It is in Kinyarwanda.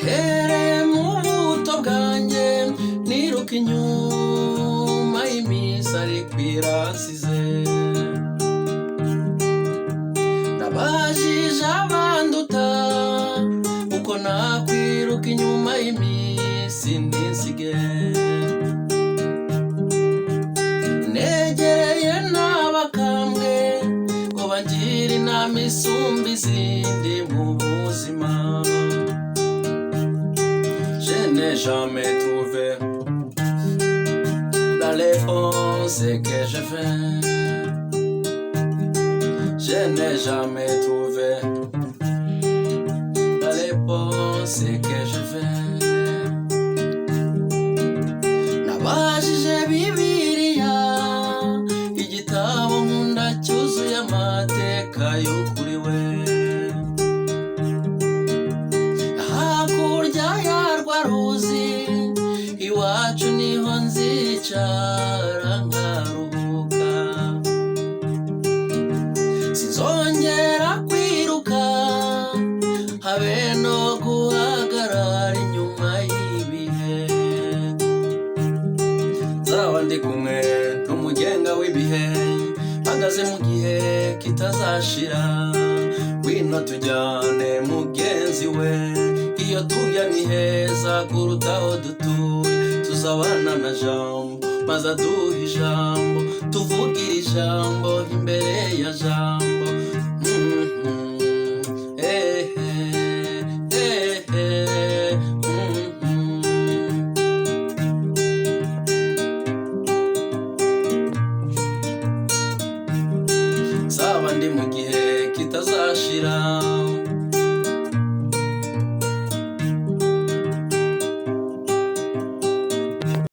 Uhereye mu buto bwanjye niruka inyuma y'iminsi ariko iransize. Nabajije abanduta uko nakwiruka inyuma y'iminsi ntisige. Negereye n'abakambwe ngo bangire inama isumba izindi mu buzima. Je n'ai jamais trouvé la réponse que je veux. Je n'ai jamais trouvé la réponse que je veux. Nabajije Bibiliya, igitabo nkunda cyuzuye amateka y'ukuri we. Hakurya yarwa ruzi iwacu niho nzicara nkaruhuka. Sinzongera kwiruka habe no guhagarara inyuma y'ibihe. Nzaba ndi kumwe n'umugenga w'ibihe, mpagaze mu gihe kitazashira. Ngwino tujyane mugenzi we, iyo tujya ni heza kuruta aho dutuye. Tuzabana na Jambo maze aduha ijambo, tuvugira ijambo imbere ya Jambo. Nzaba ndi mu gihe kitazashira.